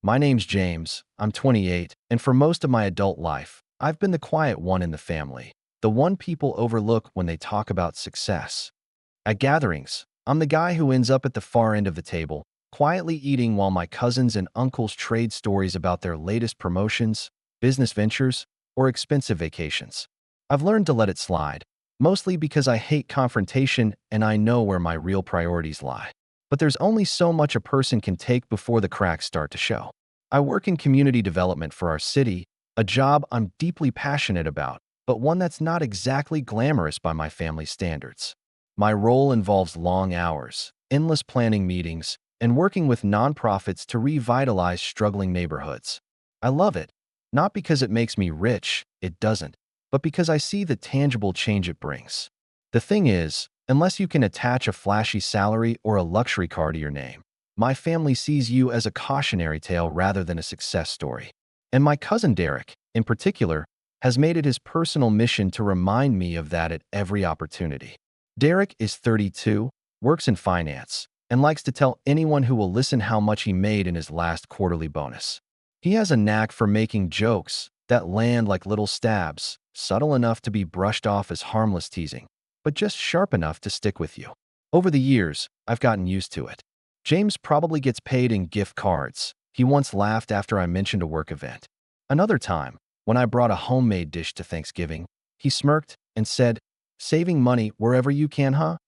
My name's James, I'm 28, and for most of my adult life, I've been the quiet one in the family, the one people overlook when they talk about success. At gatherings, I'm the guy who ends up at the far end of the table, quietly eating while my cousins and uncles trade stories about their latest promotions, business ventures, or expensive vacations. I've learned to let it slide, mostly because I hate confrontation and I know where my real priorities lie. But there's only so much a person can take before the cracks start to show. I work in community development for our city, a job I'm deeply passionate about, but one that's not exactly glamorous by my family's standards. My role involves long hours, endless planning meetings, and working with nonprofits to revitalize struggling neighborhoods. I love it, not because it makes me rich, it doesn't, but because I see the tangible change it brings. The thing is, unless you can attach a flashy salary or a luxury car to your name, my family sees you as a cautionary tale rather than a success story. And my cousin Derek, in particular, has made it his personal mission to remind me of that at every opportunity. Derek is 32, works in finance, and likes to tell anyone who will listen how much he made in his last quarterly bonus. He has a knack for making jokes that land like little stabs, subtle enough to be brushed off as harmless teasing, but just sharp enough to stick with you. Over the years, I've gotten used to it. James probably gets paid in gift cards. He once laughed after I mentioned a work event. Another time, when I brought a homemade dish to Thanksgiving, he smirked and said, "Saving money wherever you can, huh?"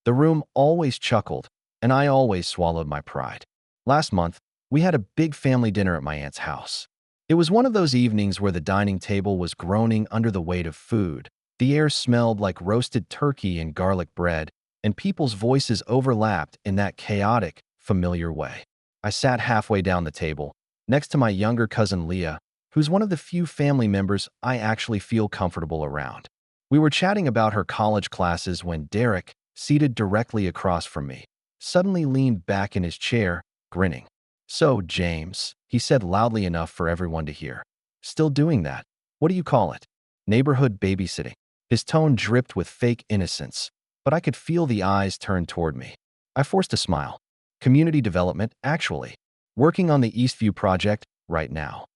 The room always chuckled, and I always swallowed my pride. Last month, we had a big family dinner at my aunt's house. It was one of those evenings where the dining table was groaning under the weight of food. The air smelled like roasted turkey and garlic bread, and people's voices overlapped in that chaotic, familiar way. I sat halfway down the table, next to my younger cousin Leah, who's one of the few family members I actually feel comfortable around. We were chatting about her college classes when Derek, seated directly across from me, suddenly leaned back in his chair, grinning. "So, James," he said loudly enough for everyone to hear. "Still doing that? What do you call it? Neighborhood babysitting." His tone dripped with fake innocence, but I could feel the eyes turn toward me. I forced a smile. "Community development, actually. Working on the Eastview project right now."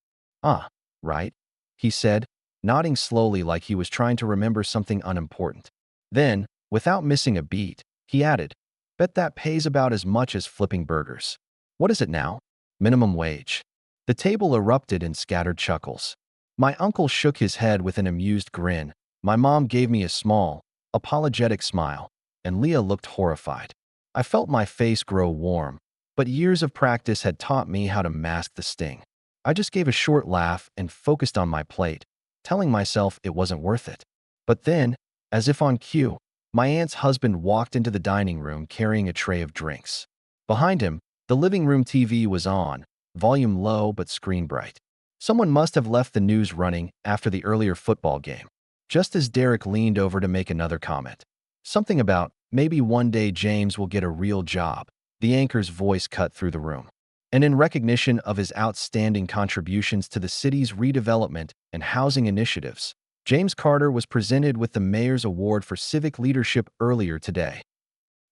"Ah, right," he said, nodding slowly like he was trying to remember something unimportant. Then, without missing a beat, he added, "Bet that pays about as much as flipping burgers." "What is it now?" "Minimum wage." The table erupted in scattered chuckles. My uncle shook his head with an amused grin. My mom gave me a small, apologetic smile, and Leah looked horrified. I felt my face grow warm, but years of practice had taught me how to mask the sting. I just gave a short laugh and focused on my plate, telling myself it wasn't worth it. But then, as if on cue, my aunt's husband walked into the dining room carrying a tray of drinks. Behind him, the living room TV was on, volume low but screen bright. Someone must have left the news running after the earlier football game, just as Derek leaned over to make another comment. Something about, "Maybe one day James will get a real job." The anchor's voice cut through the room. And in recognition of his outstanding contributions to the city's redevelopment and housing initiatives, James Carter was presented with the Mayor's Award for Civic Leadership earlier today.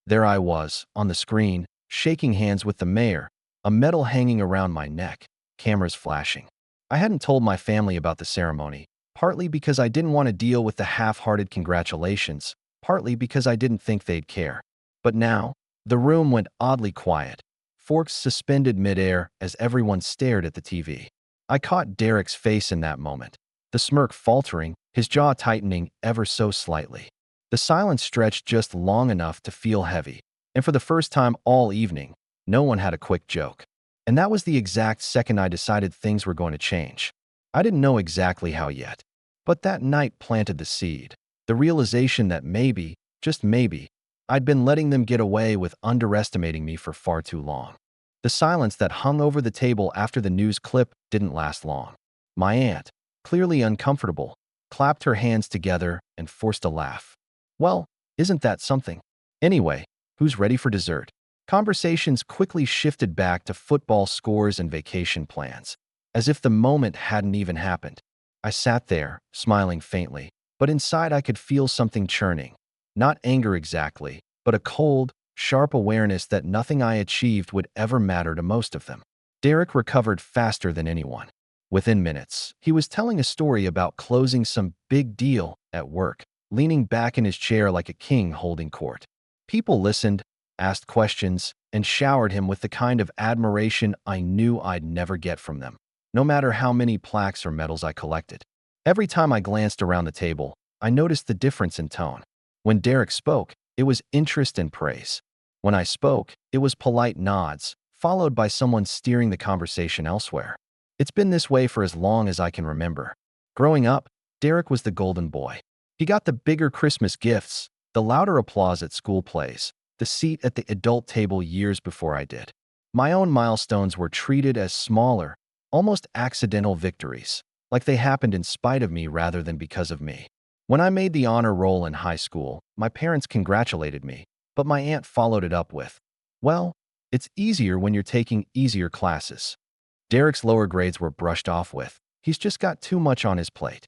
There I was, on the screen, shaking hands with the mayor, a medal hanging around my neck, cameras flashing. I hadn't told my family about the ceremony, partly because I didn't want to deal with the half-hearted congratulations, partly because I didn't think they'd care. But now, the room went oddly quiet, forks suspended midair as everyone stared at the TV. I caught Derek's face in that moment, the smirk faltering, his jaw tightening ever so slightly. The silence stretched just long enough to feel heavy, and for the first time all evening, no one had a quick joke. And that was the exact second I decided things were going to change. I didn't know exactly how yet, but that night planted the seed, the realization that maybe, just maybe, I'd been letting them get away with underestimating me for far too long. The silence that hung over the table after the news clip didn't last long. My aunt, clearly uncomfortable, clapped her hands together and forced a laugh. "Well, isn't that something? Anyway, who's ready for dessert?" Conversations quickly shifted back to football scores and vacation plans, as if the moment hadn't even happened. I sat there, smiling faintly, but inside I could feel something churning. Not anger exactly, but a cold, sharp awareness that nothing I achieved would ever matter to most of them. Derek recovered faster than anyone. Within minutes, he was telling a story about closing some big deal at work, leaning back in his chair like a king holding court. People listened, asked questions, and showered him with the kind of admiration I knew I'd never get from them, no matter how many plaques or medals I collected. Every time I glanced around the table, I noticed the difference in tone. When Derek spoke, it was interest and praise. When I spoke, it was polite nods, followed by someone steering the conversation elsewhere. It's been this way for as long as I can remember. Growing up, Derek was the golden boy. He got the bigger Christmas gifts, the louder applause at school plays, the seat at the adult table years before I did. My own milestones were treated as smaller, almost accidental victories, like they happened in spite of me rather than because of me. When I made the honor roll in high school, my parents congratulated me, but my aunt followed it up with, "Well, it's easier when you're taking easier classes." Derek's lower grades were brushed off with, "He's just got too much on his plate."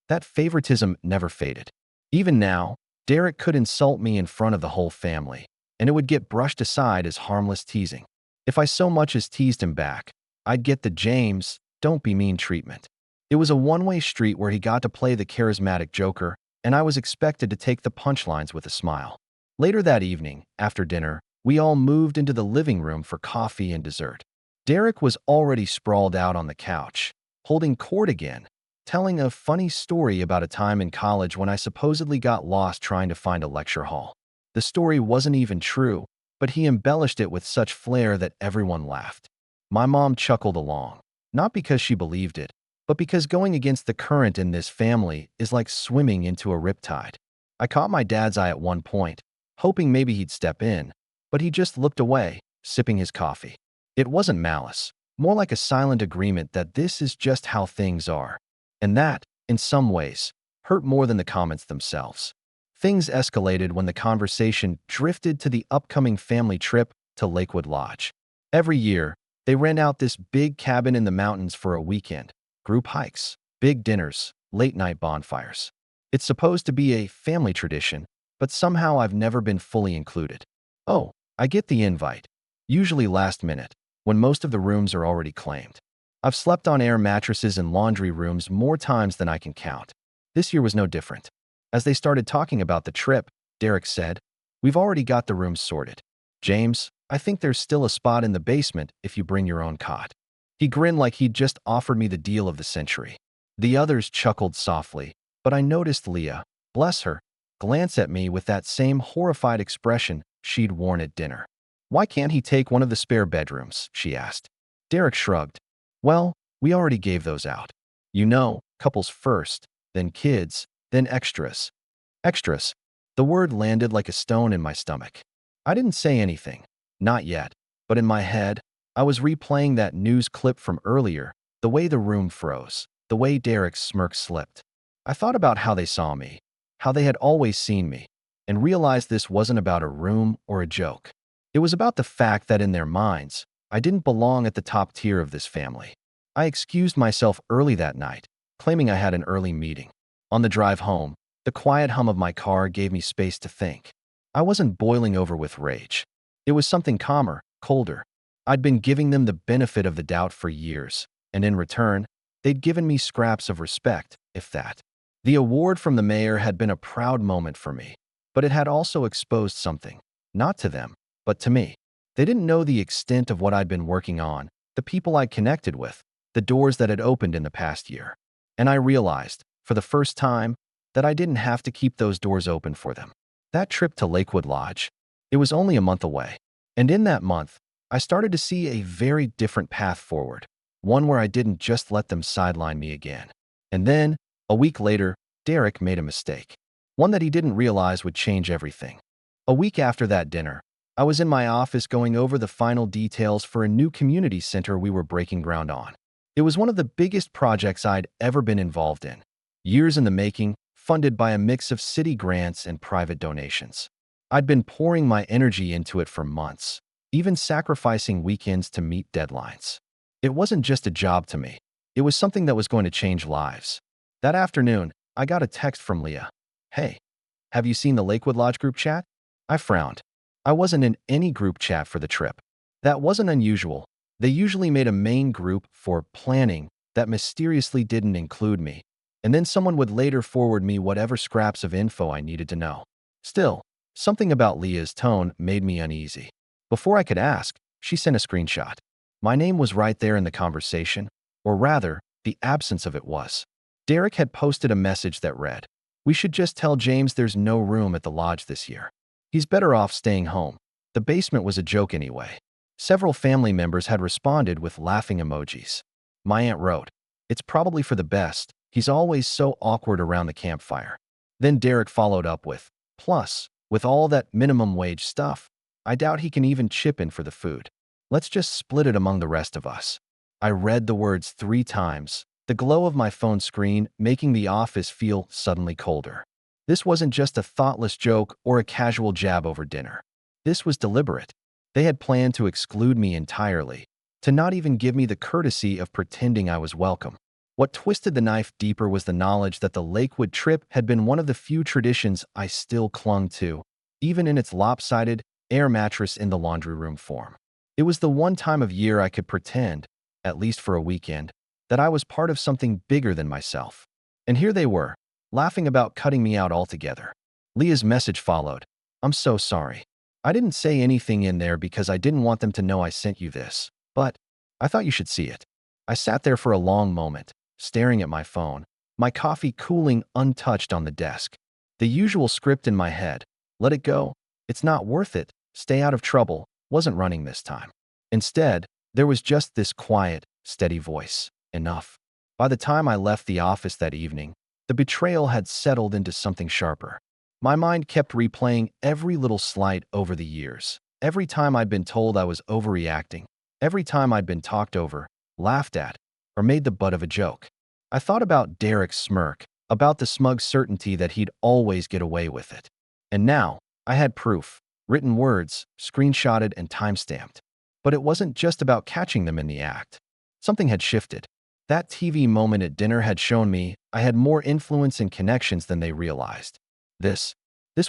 That favoritism never faded. Even now, Derek could insult me in front of the whole family, and it would get brushed aside as harmless teasing. If I so much as teased him back, I'd get the "James, don't be mean" treatment. It was a one-way street where he got to play the charismatic joker, and I was expected to take the punchlines with a smile. Later that evening, after dinner, we all moved into the living room for coffee and dessert. Derek was already sprawled out on the couch, holding court again, telling a funny story about a time in college when I supposedly got lost trying to find a lecture hall. The story wasn't even true, but he embellished it with such flair that everyone laughed. My mom chuckled along, not because she believed it, but because going against the current in this family is like swimming into a riptide. I caught my dad's eye at one point, hoping maybe he'd step in, but he just looked away, sipping his coffee. It wasn't malice, more like a silent agreement that this is just how things are. And that, in some ways, hurt more than the comments themselves. Things escalated when the conversation drifted to the upcoming family trip to Lakewood Lodge. Every year, they rent out this big cabin in the mountains for a weekend. Group hikes, big dinners, late-night bonfires. It's supposed to be a family tradition, but somehow I've never been fully included. Oh, I get the invite, usually last minute, when most of the rooms are already claimed. I've slept on air mattresses in laundry rooms more times than I can count. This year was no different. As they started talking about the trip, Derek said, "We've already got the rooms sorted. James, I think there's still a spot in the basement if you bring your own cot." He grinned like he'd just offered me the deal of the century. The others chuckled softly, but I noticed Leah, bless her, glance at me with that same horrified expression she'd worn at dinner. "Why can't he take one of the spare bedrooms?" she asked. Derek shrugged. "Well, we already gave those out. You know, couples first, then kids, then extras." Extras. The word landed like a stone in my stomach. I didn't say anything. Not yet. But in my head, I was replaying that news clip from earlier, the way the room froze, the way Derek's smirk slipped. I thought about how they saw me, how they had always seen me, and realized this wasn't about a room or a joke. It was about the fact that in their minds, I didn't belong at the top tier of this family. I excused myself early that night, claiming I had an early meeting. On the drive home, the quiet hum of my car gave me space to think. I wasn't boiling over with rage. It was something calmer, colder. I'd been giving them the benefit of the doubt for years, and in return, they'd given me scraps of respect, if that. The award from the mayor had been a proud moment for me, but it had also exposed something, not to them, but to me. They didn't know the extent of what I'd been working on, the people I'd connected with, the doors that had opened in the past year. And I realized, for the first time, that I didn't have to keep those doors open for them. That trip to Lakewood Lodge, it was only a month away. And in that month, I started to see a very different path forward, one where I didn't just let them sideline me again. And then, a week later, Derek made a mistake, one that he didn't realize would change everything. A week after that dinner, I was in my office going over the final details for a new community center we were breaking ground on. It was one of the biggest projects I'd ever been involved in, years in the making, funded by a mix of city grants and private donations. I'd been pouring my energy into it for months, even sacrificing weekends to meet deadlines. It wasn't just a job to me. It was something that was going to change lives. That afternoon, I got a text from Leah. "Hey, have you seen the Lakewood Lodge group chat?" I frowned. I wasn't in any group chat for the trip. That wasn't unusual, They usually made a main group for planning that mysteriously didn't include me, and then someone would later forward me whatever scraps of info I needed to know. Still, something about Leah's tone made me uneasy. Before I could ask, she sent a screenshot. My name was right there in the conversation, or rather, the absence of it was. Derek had posted a message that read, "We should just tell James there's no room at the lodge this year. He's better off staying home." The basement was a joke anyway. Several family members had responded with laughing emojis. My aunt wrote, "It's probably for the best. He's always so awkward around the campfire." Then Derek followed up with, "Plus, with all that minimum wage stuff, I doubt he can even chip in for the food. Let's just split it among the rest of us." I read the words 3 times, the glow of my phone screen making the office feel suddenly colder. This wasn't just a thoughtless joke or a casual jab over dinner. This was deliberate. They had planned to exclude me entirely, to not even give me the courtesy of pretending I was welcome. What twisted the knife deeper was the knowledge that the Lakewood trip had been one of the few traditions I still clung to, even in its lopsided, air mattress in the laundry room form. It was the one time of year I could pretend, at least for a weekend, that I was part of something bigger than myself. And here they were, laughing about cutting me out altogether. Leah's message followed. "I'm so sorry. I didn't say anything in there because I didn't want them to know I sent you this, but I thought you should see it." I sat there for a long moment, staring at my phone, my coffee cooling untouched on the desk. The usual script in my head, "Let it go. It's not worth it. Stay out of trouble," wasn't running this time. Instead, there was just this quiet, steady voice. "Enough." By the time I left the office that evening, the betrayal had settled into something sharper. My mind kept replaying every little slight over the years. Every time I'd been told I was overreacting, every time I'd been talked over, laughed at, or made the butt of a joke. I thought about Derek's smirk, about the smug certainty that he'd always get away with it. And now, I had proof, written words, screenshotted and timestamped. But it wasn't just about catching them in the act. Something had shifted. That TV moment at dinner had shown me I had more influence and connections than they realized. This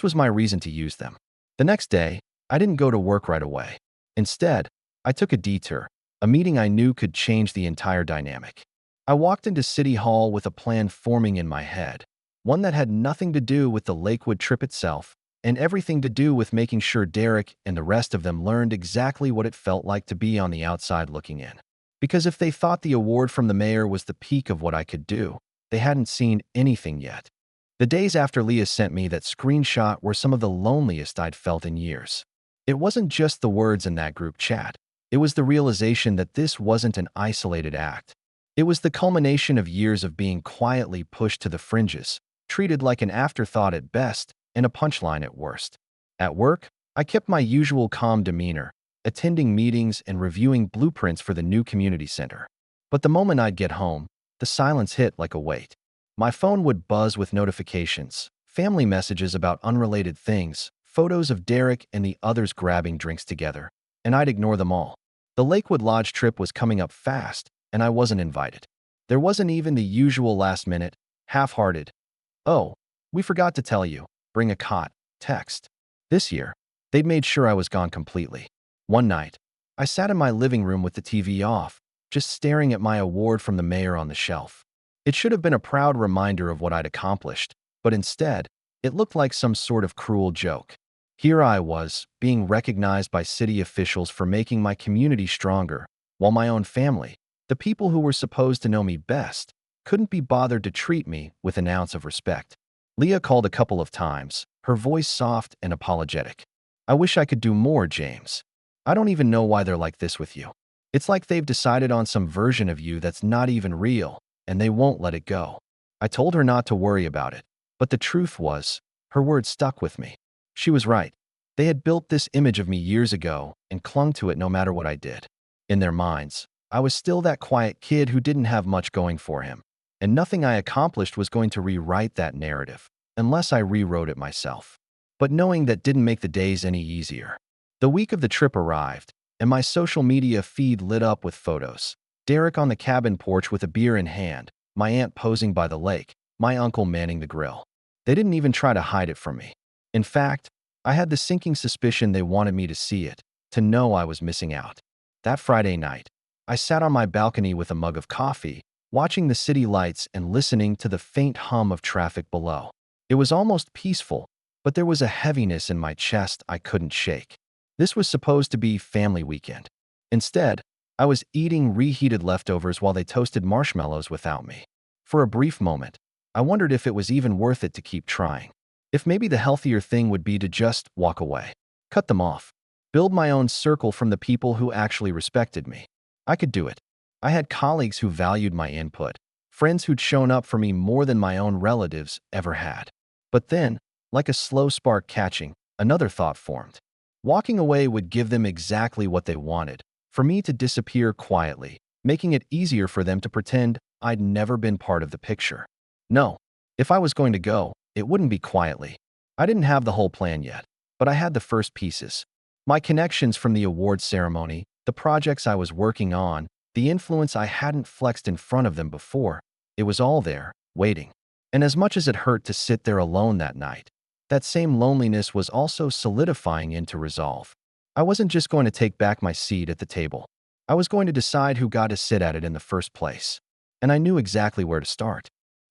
was my reason to use them. The next day, I didn't go to work right away. Instead, I took a detour, a meeting I knew could change the entire dynamic. I walked into City Hall with a plan forming in my head, one that had nothing to do with the Lakewood trip itself, and everything to do with making sure Derek and the rest of them learned exactly what it felt like to be on the outside looking in. Because if they thought the award from the mayor was the peak of what I could do, they hadn't seen anything yet. The days after Leah sent me that screenshot were some of the loneliest I'd felt in years. It wasn't just the words in that group chat. It was the realization that this wasn't an isolated act. It was the culmination of years of being quietly pushed to the fringes, treated like an afterthought at best and a punchline at worst. At work, I kept my usual calm demeanor, attending meetings and reviewing blueprints for the new community center. But the moment I'd get home, the silence hit like a weight. My phone would buzz with notifications, family messages about unrelated things, photos of Derek and the others grabbing drinks together, and I'd ignore them all. The Lakewood Lodge trip was coming up fast, and I wasn't invited. There wasn't even the usual last-minute, half-hearted, "Oh, we forgot to tell you, bring a cot," text. This year, they'd made sure I was gone completely. One night, I sat in my living room with the TV off, just staring at my award from the mayor on the shelf. It should have been a proud reminder of what I'd accomplished, but instead, it looked like some sort of cruel joke. Here I was, being recognized by city officials for making my community stronger, while my own family, the people who were supposed to know me best, couldn't be bothered to treat me with an ounce of respect. Leah called a couple of times, her voice soft and apologetic. "I wish I could do more, James. I don't even know why they're like this with you. It's like they've decided on some version of you that's not even real, and they won't let it go." I told her not to worry about it, but the truth was, her words stuck with me. She was right. They had built this image of me years ago and clung to it no matter what I did. In their minds, I was still that quiet kid who didn't have much going for him, and nothing I accomplished was going to rewrite that narrative, unless I rewrote it myself. But knowing that didn't make the days any easier. The week of the trip arrived, and my social media feed lit up with photos. Derek on the cabin porch with a beer in hand, my aunt posing by the lake, my uncle manning the grill. They didn't even try to hide it from me. In fact, I had the sinking suspicion they wanted me to see it, to know I was missing out. That Friday night, I sat on my balcony with a mug of coffee, watching the city lights and listening to the faint hum of traffic below. It was almost peaceful, but there was a heaviness in my chest I couldn't shake. This was supposed to be family weekend. Instead, I was eating reheated leftovers while they toasted marshmallows without me. For a brief moment, I wondered if it was even worth it to keep trying. If maybe the healthier thing would be to just walk away, cut them off, build my own circle from the people who actually respected me. I could do it. I had colleagues who valued my input, friends who'd shown up for me more than my own relatives ever had. But then, like a slow spark catching, another thought formed. Walking away would give them exactly what they wanted, for me to disappear quietly, making it easier for them to pretend I'd never been part of the picture. No, if I was going to go, it wouldn't be quietly. I didn't have the whole plan yet, but I had the first pieces. My connections from the award ceremony, the projects I was working on, the influence I hadn't flexed in front of them before, it was all there, waiting. And as much as it hurt to sit there alone that night, that same loneliness was also solidifying into resolve. I wasn't just going to take back my seat at the table. I was going to decide who got to sit at it in the first place. And I knew exactly where to start.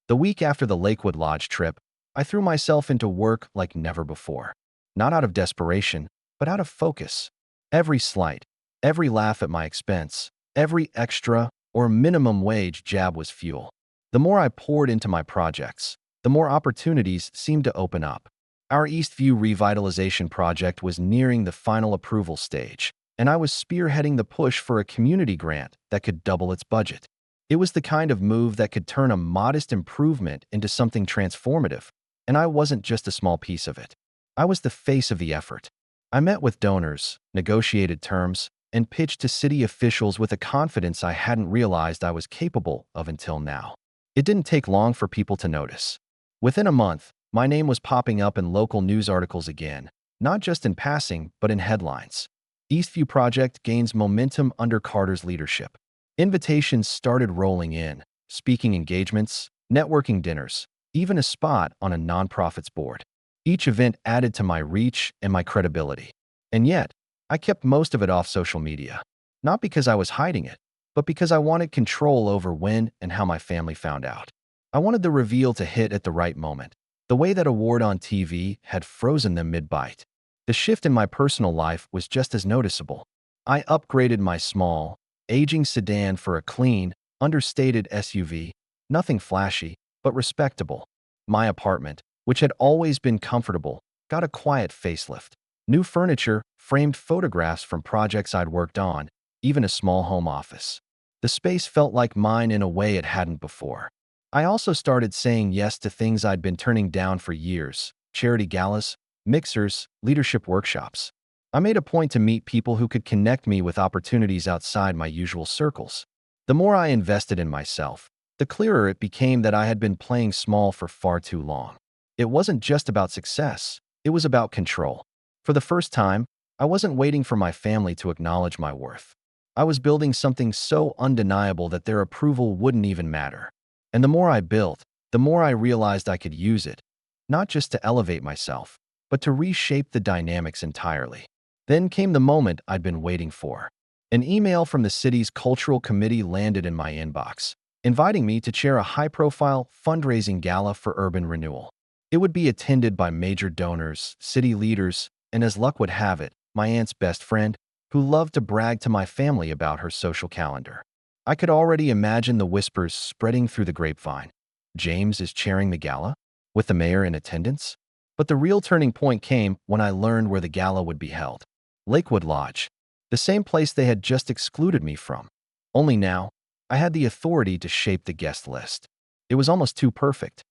The week after the Lakewood Lodge trip, I threw myself into work like never before. Not out of desperation, but out of focus. Every slight, every laugh at my expense, every extra or minimum wage jab was fuel. The more I poured into my projects, the more opportunities seemed to open up. Our Eastview revitalization project was nearing the final approval stage, and I was spearheading the push for a community grant that could double its budget. It was the kind of move that could turn a modest improvement into something transformative, and I wasn't just a small piece of it. I was the face of the effort. I met with donors, negotiated terms, and pitched to city officials with a confidence I hadn't realized I was capable of until now. It didn't take long for people to notice. Within a month, my name was popping up in local news articles again, not just in passing, but in headlines. Eastview Project gains momentum under Carter's leadership. Invitations started rolling in, speaking engagements, networking dinners, even a spot on a nonprofit's board. Each event added to my reach and my credibility. And yet, I kept most of it off social media. Not because I was hiding it, but because I wanted control over when and how my family found out. I wanted the reveal to hit at the right moment, the way that award on TV had frozen them mid-bite. The shift in my personal life was just as noticeable. I upgraded my small, aging sedan for a clean, understated SUV, nothing flashy, but respectable. My apartment, which had always been comfortable, got a quiet facelift. New furniture, framed photographs from projects I'd worked on, even a small home office. The space felt like mine in a way it hadn't before. I also started saying yes to things I'd been turning down for years: charity galas, mixers, leadership workshops. I made a point to meet people who could connect me with opportunities outside my usual circles. The more I invested in myself, the clearer it became that I had been playing small for far too long. It wasn't just about success, it was about control. For the first time, I wasn't waiting for my family to acknowledge my worth. I was building something so undeniable that their approval wouldn't even matter. And the more I built, the more I realized I could use it, not just to elevate myself, but to reshape the dynamics entirely. Then came the moment I'd been waiting for. An email from the city's cultural committee landed in my inbox, inviting me to chair a high-profile fundraising gala for urban renewal. It would be attended by major donors, city leaders, and as luck would have it, my aunt's best friend, who loved to brag to my family about her social calendar. I could already imagine the whispers spreading through the grapevine. James is chairing the gala, with the mayor in attendance? But the real turning point came when I learned where the gala would be held. Lakewood Lodge, the same place they had just excluded me from. Only now, I had the authority to shape the guest list. It was almost too perfect.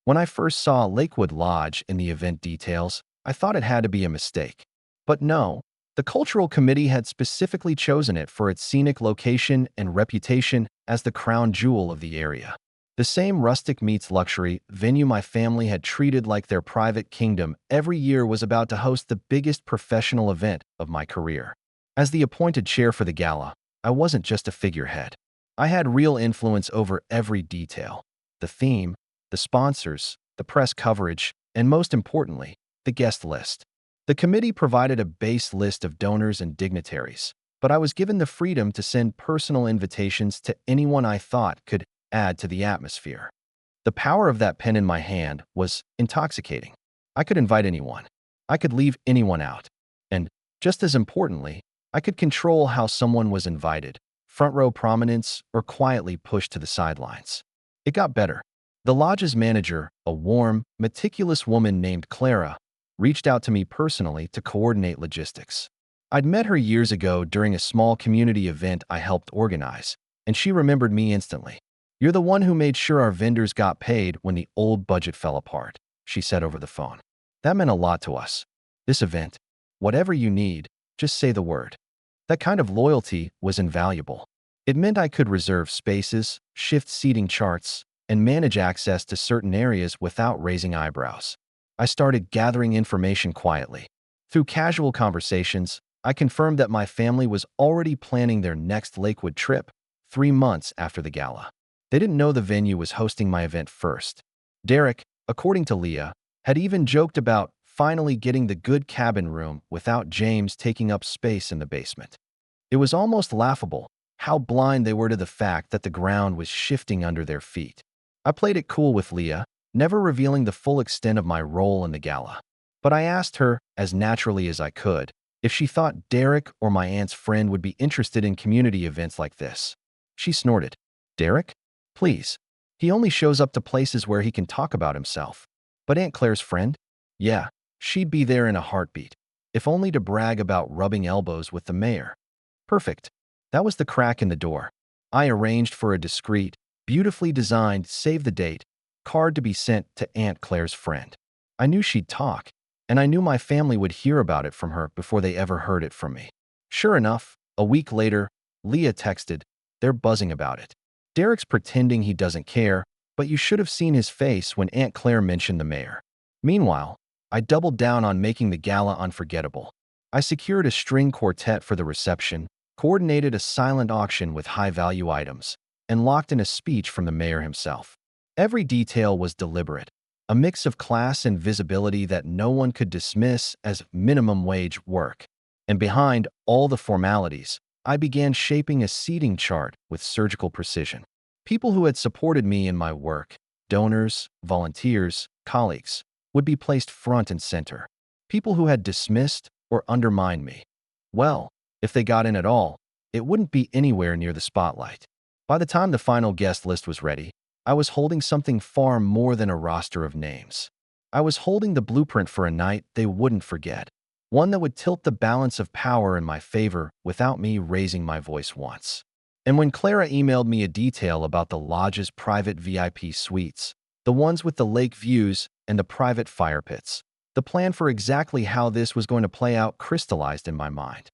When I first saw Lakewood Lodge in the event details, I thought it had to be a mistake. But no, the cultural committee had specifically chosen it for its scenic location and reputation as the crown jewel of the area. The same rustic meets luxury venue my family had treated like their private kingdom every year was about to host the biggest professional event of my career. As the appointed chair for the gala, I wasn't just a figurehead. I had real influence over every detail: the theme, the sponsors, the press coverage, and most importantly, the guest list. The committee provided a base list of donors and dignitaries, but I was given the freedom to send personal invitations to anyone I thought could add to the atmosphere. The power of that pen in my hand was intoxicating. I could invite anyone. I could leave anyone out. And, just as importantly, I could control how someone was invited, front row prominence, or quietly pushed to the sidelines. It got better. The lodge's manager, a warm, meticulous woman named Clara, reached out to me personally to coordinate logistics. I'd met her years ago during a small community event I helped organize, and she remembered me instantly. "You're the one who made sure our vendors got paid when the old budget fell apart," she said over the phone. That meant a lot to us. This event, whatever you need, just say the word. That kind of loyalty was invaluable. It meant I could reserve spaces, shift seating charts, and manage access to certain areas without raising eyebrows. I started gathering information quietly. Through casual conversations, I confirmed that my family was already planning their next Lakewood trip 3 months after the gala. They didn't know the venue was hosting my event first. Derek, according to Leah, had even joked about finally getting the good cabin room without James taking up space in the basement. It was almost laughable how blind they were to the fact that the ground was shifting under their feet. I played it cool with Leah, never revealing the full extent of my role in the gala. But I asked her, as naturally as I could, if she thought Derek or my aunt's friend would be interested in community events like this. She snorted. "Derek? Please. He only shows up to places where he can talk about himself. But Aunt Claire's friend? Yeah, she'd be there in a heartbeat, if only to brag about rubbing elbows with the mayor." Perfect. That was the crack in the door. I arranged for a discreet, beautifully designed save-the-date card to be sent to Aunt Claire's friend. I knew she'd talk, and I knew my family would hear about it from her before they ever heard it from me. Sure enough, a week later, Leah texted, "They're buzzing about it. Derek's pretending he doesn't care, but you should have seen his face when Aunt Claire mentioned the mayor." Meanwhile, I doubled down on making the gala unforgettable. I secured a string quartet for the reception, coordinated a silent auction with high-value items, and locked in a speech from the mayor himself. Every detail was deliberate, a mix of class and visibility that no one could dismiss as minimum wage work. And behind all the formalities, I began shaping a seating chart with surgical precision. People who had supported me in my work, donors, volunteers, colleagues, would be placed front and center. People who had dismissed or undermined me, well, if they got in at all, it wouldn't be anywhere near the spotlight. By the time the final guest list was ready, I was holding something far more than a roster of names. I was holding the blueprint for a night they wouldn't forget, one that would tilt the balance of power in my favor without me raising my voice once. And when Clara emailed me a detail about the lodge's private VIP suites, the ones with the lake views and the private fire pits, the plan for exactly how this was going to play out crystallized in my mind.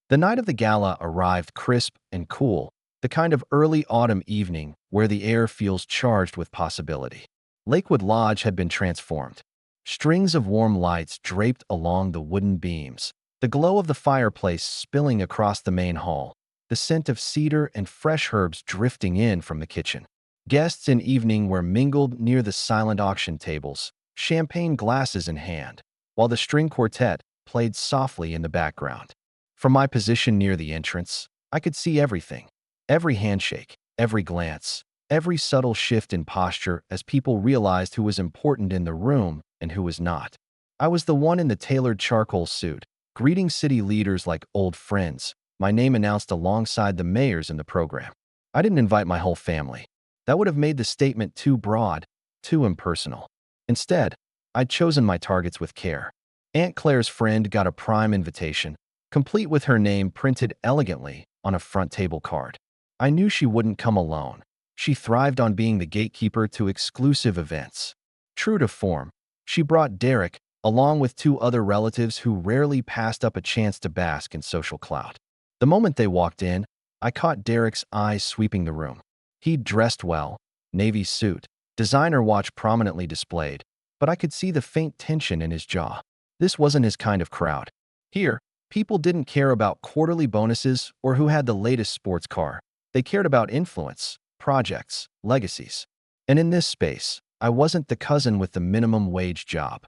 The night of the gala arrived crisp and cool, the kind of early autumn evening where the air feels charged with possibility. Lakewood Lodge had been transformed. Strings of warm lights draped along the wooden beams, the glow of the fireplace spilling across the main hall, the scent of cedar and fresh herbs drifting in from the kitchen. Guests in evening were mingled near the silent auction tables, champagne glasses in hand, while the string quartet played softly in the background. From my position near the entrance, I could see everything. Every handshake, every glance, every subtle shift in posture as people realized who was important in the room and who was not. I was the one in the tailored charcoal suit, greeting city leaders like old friends, my name announced alongside the mayors in the program. I didn't invite my whole family. That would have made the statement too broad, too impersonal. Instead, I'd chosen my targets with care. Aunt Claire's friend got a prime invitation, complete with her name printed elegantly on a front table card. I knew she wouldn't come alone. She thrived on being the gatekeeper to exclusive events. True to form, she brought Derek, along with 2 other relatives who rarely passed up a chance to bask in social clout. The moment they walked in, I caught Derek's eyes sweeping the room. He'd dressed well, navy suit, designer watch prominently displayed, but I could see the faint tension in his jaw. This wasn't his kind of crowd. Here, people didn't care about quarterly bonuses or who had the latest sports car. They cared about influence, projects, legacies. And in this space, I wasn't the cousin with the minimum wage job.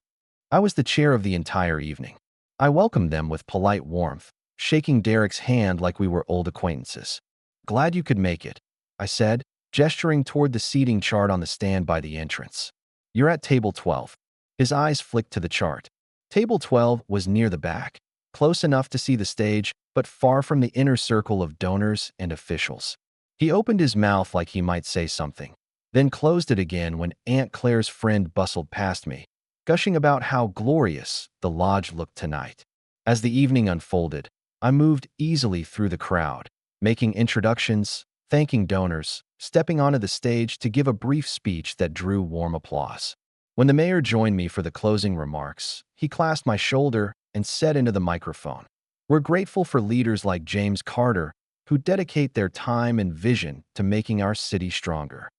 I was the chair of the entire evening. I welcomed them with polite warmth, shaking Derek's hand like we were old acquaintances. "Glad you could make it," I said, gesturing toward the seating chart on the stand by the entrance. "You're at table 12. His eyes flicked to the chart. Table 12 was near the back, close enough to see the stage, but far from the inner circle of donors and officials. He opened his mouth like he might say something, then closed it again when Aunt Claire's friend bustled past me, gushing about how glorious the lodge looked tonight. As the evening unfolded, I moved easily through the crowd, making introductions, thanking donors, stepping onto the stage to give a brief speech that drew warm applause. When the mayor joined me for the closing remarks, he clasped my shoulder and said into the microphone, "We're grateful for leaders like James Carter who dedicate their time and vision to making our city stronger."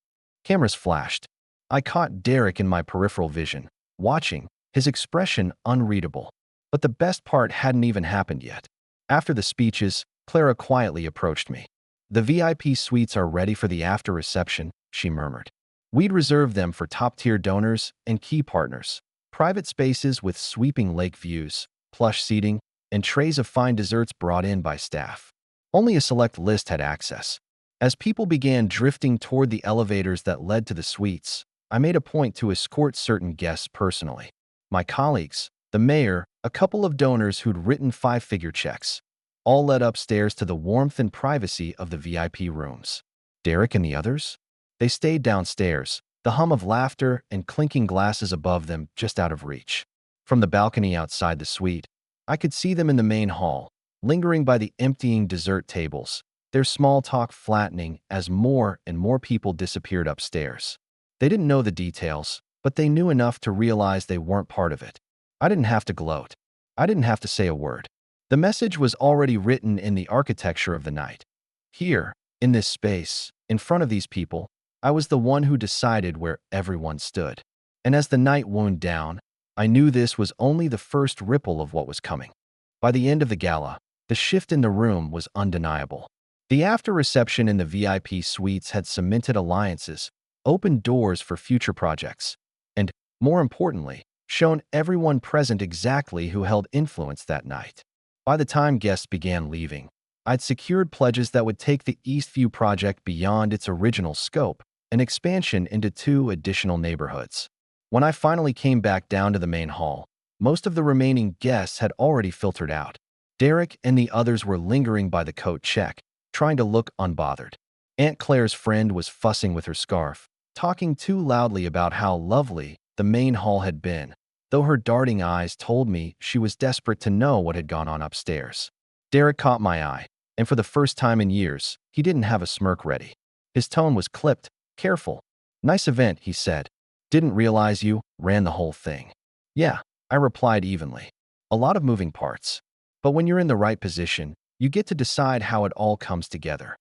Cameras flashed. I caught Derek in my peripheral vision, watching, his expression unreadable. But the best part hadn't even happened yet. After the speeches, Clara quietly approached me. "The VIP suites are ready for the after reception," she murmured. "We'd reserved them for top-tier donors and key partners. Private spaces with sweeping lake views, plush seating, and trays of fine desserts brought in by staff. Only a select list had access. As people began drifting toward the elevators that led to the suites, I made a point to escort certain guests personally. My colleagues, the mayor, a couple of donors who'd written five-figure checks, all led upstairs to the warmth and privacy of the VIP rooms. Derek and the others? They stayed downstairs, the hum of laughter and clinking glasses above them just out of reach. From the balcony outside the suite, I could see them in the main hall, lingering by the emptying dessert tables, their small talk flattening as more and more people disappeared upstairs. They didn't know the details, but they knew enough to realize they weren't part of it. I didn't have to gloat. I didn't have to say a word. The message was already written in the architecture of the night. Here, in this space, in front of these people, I was the one who decided where everyone stood. And as the night wound down, I knew this was only the first ripple of what was coming. By the end of the gala, the shift in the room was undeniable. The after-reception in the VIP suites had cemented alliances, opened doors for future projects, and, more importantly, shown everyone present exactly who held influence that night. By the time guests began leaving, I'd secured pledges that would take the Eastview project beyond its original scope, an expansion into 2 additional neighborhoods. When I finally came back down to the main hall, most of the remaining guests had already filtered out. Derek and the others were lingering by the coat check, trying to look unbothered. Aunt Claire's friend was fussing with her scarf, talking too loudly about how lovely the main hall had been, though her darting eyes told me she was desperate to know what had gone on upstairs. Derek caught my eye, and for the first time in years, he didn't have a smirk ready. His tone was clipped, careful. "Nice event," he said. "Didn't realize you ran the whole thing." "Yeah," I replied evenly. "A lot of moving parts. But when you're in the right position, you get to decide how it all comes together."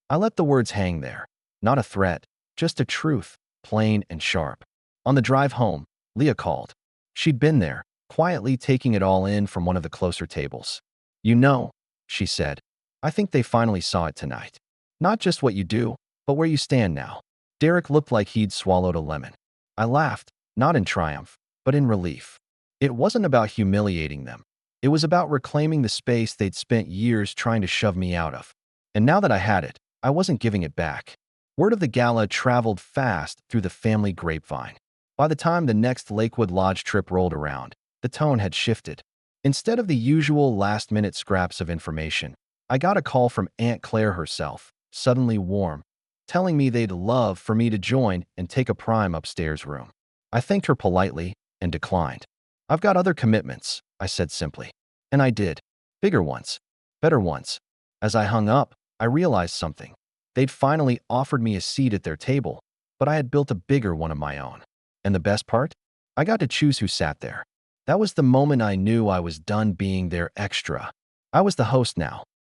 I let the words hang there. Not a threat, just a truth, plain and sharp. On the drive home, Leah called. She'd been there, quietly taking it all in from one of the closer tables. "You know," she said, "I think they finally saw it tonight. Not just what you do, but where you stand now." Derek looked like he'd swallowed a lemon. I laughed, not in triumph, but in relief. It wasn't about humiliating them. It was about reclaiming the space they'd spent years trying to shove me out of. And now that I had it, I wasn't giving it back. Word of the gala traveled fast through the family grapevine. By the time the next Lakewood Lodge trip rolled around, the tone had shifted. Instead of the usual last-minute scraps of information, I got a call from Aunt Claire herself, suddenly warm, telling me they'd love for me to join and take a prime upstairs room. I thanked her politely and declined. "I've got other commitments," I said simply. And I did. Bigger ones. Better ones. As I hung up, I realized something. They'd finally offered me a seat at their table, but I had built a bigger one of my own. And the best part? I got to choose who sat there. That was the moment I knew I was done being their extra. I was the host now,